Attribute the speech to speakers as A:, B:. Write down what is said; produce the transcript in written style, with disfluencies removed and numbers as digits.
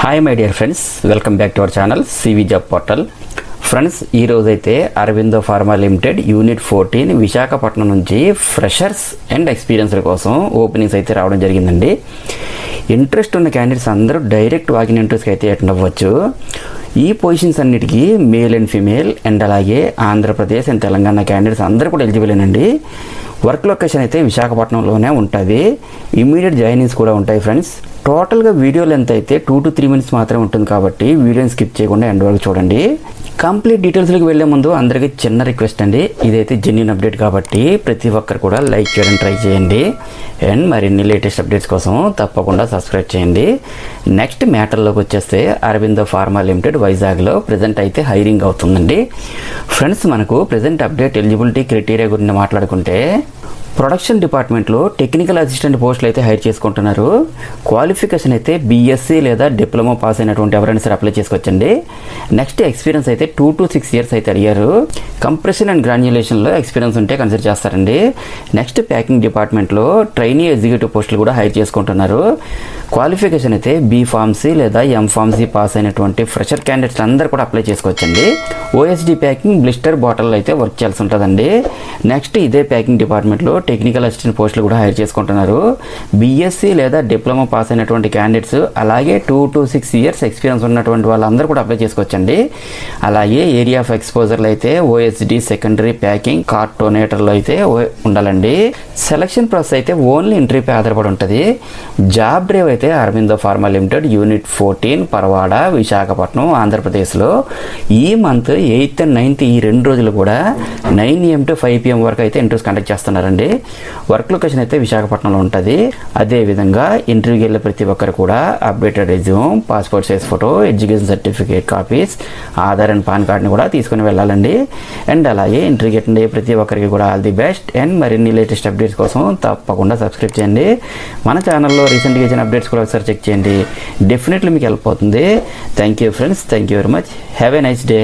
A: Hi my dear friends, welcome back to our channel CV job portal. Friends, ఈ రోజైతే Aurobindo pharma limited unit 14 Visakhapatnam నుంచి freshers and ఎక్స్పీరియన్స్ల కోసం openings అయితే రావడం జరిగిందండి. ఇంట్రెస్ట్ ఉన్న క్యాండిడేట్స్ అందరూ డైరెక్ట్ వాకింగ్ ఇంటర్వ్యూస్కి అయితే అటెండ్ అవ్వచ్చు. ఈ పొజిషన్స్ అన్నిటికీ మేల్ అండ్ ఫీమేల్ అండ్ అలాగే ఆంధ్రప్రదేశ్ అండ్ తెలంగాణ క్యాండిడేట్స్ అందరూ కూడా ఎలిజిబులేనండి. వర్క్ లొకేషన్ అయితే విశాఖపట్నంలోనే ఉంటుంది. ఇమ్మీడియట్ జాయినింగ్స్ కూడా ఉంటాయి ఫ్రెండ్స్. టోటల్గా వీడియో లెంత్ అయితే 2 to 3 minutes మాత్రమే ఉంటుంది కాబట్టి వీడియోని స్కిప్ చేయకుండా ఎండ్ వరకు చూడండి. కంప్లీట్ డీటెయిల్స్లోకి వెళ్లే ముందు అందరికీ చిన్న రిక్వెస్ట్ అండి, ఇదైతే జెన్యూన్ అప్డేట్ కాబట్టి ప్రతి ఒక్కరు కూడా లైక్ చేయడం ట్రై చేయండి అండ్ మరిన్ని లేటెస్ట్ అప్డేట్స్ కోసం తప్పకుండా సబ్స్క్రైబ్ చేయండి. నెక్స్ట్ మ్యాటర్లోకి వచ్చేస్తే అరవిందో ఫార్మా లిమిటెడ్ వైజాగ్లో ప్రజెంట్ అయితే హైరింగ్ అవుతుందండి. ఫ్రెండ్స్, మనకు ప్రజెంట్ అప్డేట్ ఎలిజిబిలిటీ క్రైటీరియా గురించి మాట్లాడుకుంటే ప్రొడక్షన్ డిపార్ట్మెంట్లో టెక్నికల్ అసిస్టెంట్ పోస్టులు అయితే హైర్ చేసుకుంటున్నారు. క్వాలిఫికేషన్ అయితే బీఎస్సీ లేదా డిప్లొమా పాస్ అయినటువంటి ఎవరైనా సరే అప్లై చేసుకోవచ్చండి. నెక్స్ట్ ఎక్స్పీరియన్స్ అయితే 2 to 6 years అయితే అడిగారు. కంప్రెషన్ అండ్ గ్రాన్యులేషన్లో ఎక్స్పీరియన్స్ ఉంటే కన్సిడర్ చేస్తారండి. నెక్స్ట్ ప్యాకింగ్ డిపార్ట్మెంట్లో ట్రైనీ ఎగ్జిక్యూటివ్ పోస్టులు కూడా హైర్ చేసుకుంటున్నారు. క్వాలిఫికేషన్ అయితే బీ ఫార్మసీ లేదా ఎం ఫార్మసీ పాస్ అయినటువంటి ఫ్రెషర్ క్యాండిడేట్స్ అందరూ కూడా అప్లై చేసుకోవచ్చండి. ఓఎస్డి ప్యాకింగ్ బ్లిస్టర్ బాటిల్ అయితే వర్క్ చేయాల్సి ఉంటుందండి. నెక్స్ట్ ఇదే ప్యాకింగ్ డిపార్ట్మెంట్లో టెక్నికల్ అసిస్టెంట్ పోస్టులు కూడా హైర్ చేసుకుంటున్నారు. బీఎస్సీ లేదా డిప్లొమా పాస్ అయినటువంటి క్యాండిడేట్స్ అలాగే 2 to 6 years ఎక్స్పీరియన్స్ ఉన్నటువంటి వాళ్ళందరూ కూడా అప్లై చేసుకోవచ్చండి. అలాగే ఏరియా ఆఫ్ ఎక్స్పోజర్లో అయితే ఓఎస్డి సెకండరీ ప్యాకింగ్ కార్టోనేటర్లో అయితే ఉండాలండి. సెలక్షన్ ప్రాసెస్ అయితే ఓన్లీ ఇంటర్వ్యూపై ఆధారపడి ఉంటుంది. జాబ్ డ్రైవ్ అయితే Aurobindo pharma limited unit 14 Paravada Visakhapatnam ఆంధ్రప్రదేశ్లో ఈ మంత్ 8th and 9th ఈ 2 రోజులు కూడా 9 AM to 5 PM వరకు అయితే ఇంటర్వ్యూస్ కండక్ట్ చేస్తున్నారండి. వర్క్ లొకేషన్ అయితే విశాఖపట్నంలో ఉంటుంది. అదేవిధంగా ఇంటర్వ్యూకి వెళ్ళే ప్రతి ఒక్కరు కూడా updated resume, passport size photo, education certificate copies, Aadhaar and pan కార్డ్ని కూడా తీసుకుని వెళ్ళాలండి. అండ్ అలాగే ఇంటర్వ్యూకి అటెండ్ అయ్యే ప్రతి ఒక్కరికి కూడా ఆల్ ది బెస్ట్ అండ్ మరిన్ని లేటెస్ట్ అప్డేట్స్ కోసం తప్పకుండా సబ్స్క్రైబ్ చేయండి. మన ఛానల్లో రీసెంట్గా ఇచ్చిన అప్డేట్స్ కూడా ఒకసారి చెక్ చేయండి. డెఫినెట్లీ మీకు హెల్ప్ అవుతుంది. Thank you friends, thank you very much. Have a nice day.